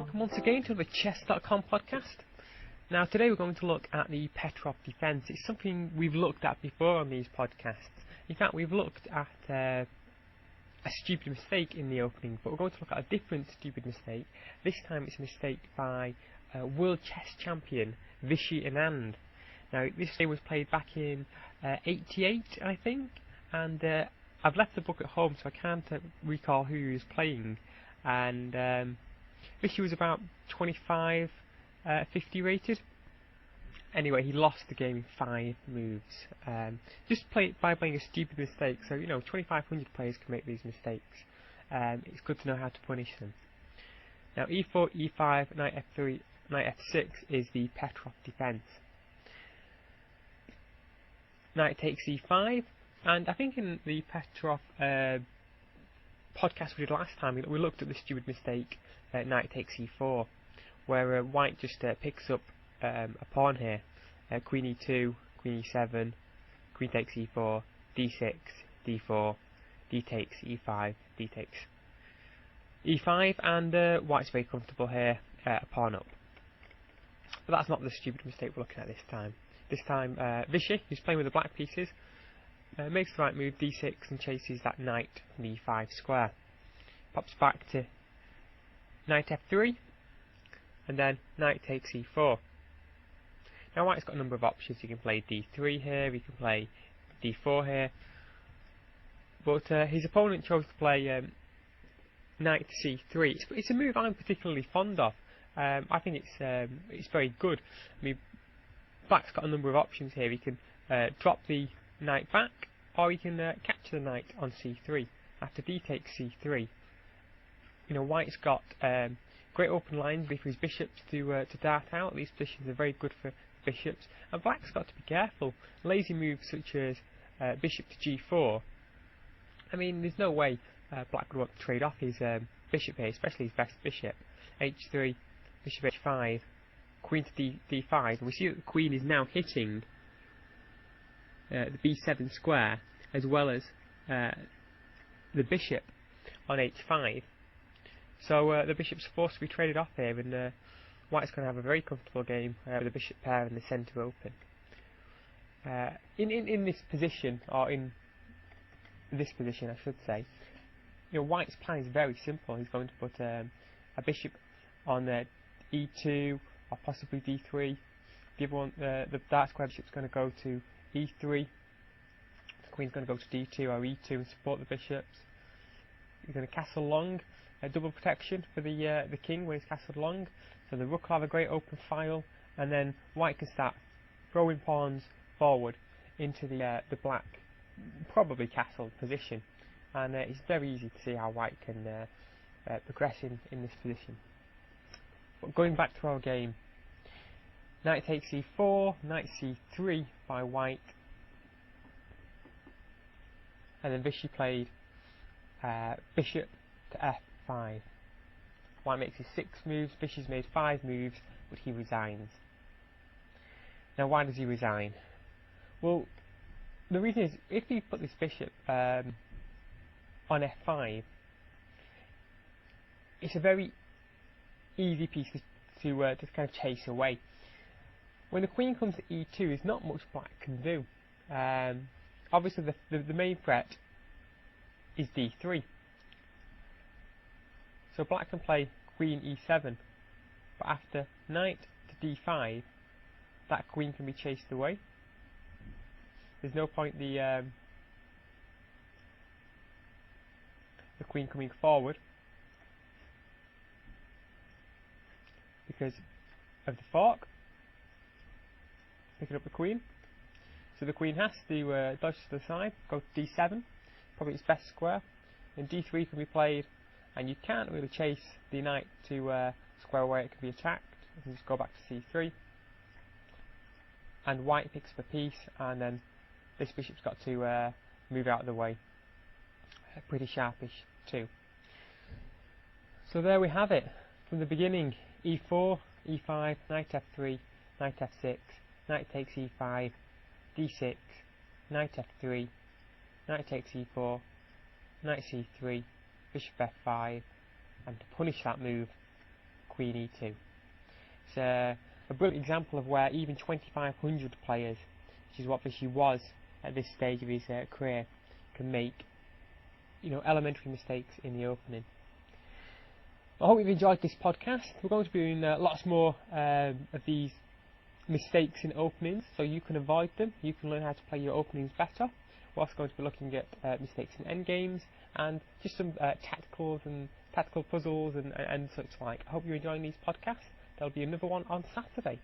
welcome once again to the Chess.com podcast. Now today we're going to look at the Petrov defence. It's something we've looked at before on these podcasts. In fact, we've looked at a stupid mistake in the opening, but we're going to look at a different stupid mistake. This time it's a mistake by world chess champion Vishy Anand. Now this game was played back in '88, I think, and I've left the book at home so I can't recall who he was playing. And Vishy was about 25, 50 rated. Anyway, he lost the game in 5 moves. Just by playing a stupid mistake. So, you know, 2,500 players can make these mistakes. It's good to know how to punish them. Now, e4, e5, knight f3, knight f6 is the Petrov defence. Knight takes e5, and I think in the Petrov podcast we did last time, we looked at the stupid mistake, knight takes e4, where white just picks up a pawn here, queen e2, queen e7, queen takes e4, d6, d4, d takes e5, d takes e5, and white's very comfortable here, a pawn up. But that's not the stupid mistake we're looking at this time. This time Vishy, who's playing with the black pieces, makes the right move, d6, and chases that knight from the e5 square. Pops back to knight f3, and then knight takes e4. Now white's got a number of options. He can play d3 here, he can play d4 here, but his opponent chose to play knight to c3. It's a move I'm particularly fond of. I think it's very good. I mean, black's got a number of options here. He can drop the knight back, or he can capture the knight on c3 after d takes c3. You know, white's got great open lines for his bishops to dart out. These positions are very good for bishops, and black's got to be careful. Lazy moves such as bishop to g4. I mean, there's no way black would want to trade off his bishop here, especially his best bishop. h3, bishop h5, queen to d5, and we see that the queen is now hitting the b7 square as well as the bishop on h5. So the bishop's forced to be traded off here, and white's going to have a very comfortable game with the bishop pair and the centre open. In this position, or in this position I should say, you know, white's plan is very simple. He's going to put a bishop on e2 or possibly d3. The other one, the dark square bishop's going to go to e3. The queen's going to go to d2 or e2 and support the bishops. You're going to castle long, double protection for the king when he's castled long. So the rook will have a great open file, and then white can start throwing pawns forward into the black, probably castled position. And it's very easy to see how white can progress in this position. But going back to our game, knight takes e4, knight c3 by white, and then Vishy played bishop to f5. White makes his 6 moves, Vishy's made 5 moves, but he resigns. Now why does he resign? Well, the reason is, if he put this bishop on f5, it's a very easy piece to kind of chase away. When the queen comes to e2, there's not much black can do. Obviously the main threat is d3. So black can play queen e7, but after knight to d5, that queen can be chased away. There's no point the queen coming forward because of the fork picking up the queen. So the queen has to dodge to the side, go to d7, probably its best square, and d3 can be played, and you can't really chase the knight to square where it can be attacked. You can just go back to c3, and white picks up a piece, and then this bishop's got to move out of the way. Pretty sharpish too. So there we have it. From the beginning, e4, e5, knight f3, knight f6, knight takes e5, d6, knight f3, knight takes e4, knight c3, bishop f5, and to punish that move, queen queen e2. It's a brilliant example of where even 2500 players, which is what Vishy was at this stage of his career, can make elementary mistakes in the opening. I hope you've enjoyed this podcast. We're going to be doing lots more of these mistakes in openings, so you can avoid them. You can learn how to play your openings better. We're also going to be looking at mistakes in endgames and just some tactical puzzles and such like. I hope you're enjoying these podcasts. There'll be another one on Saturday.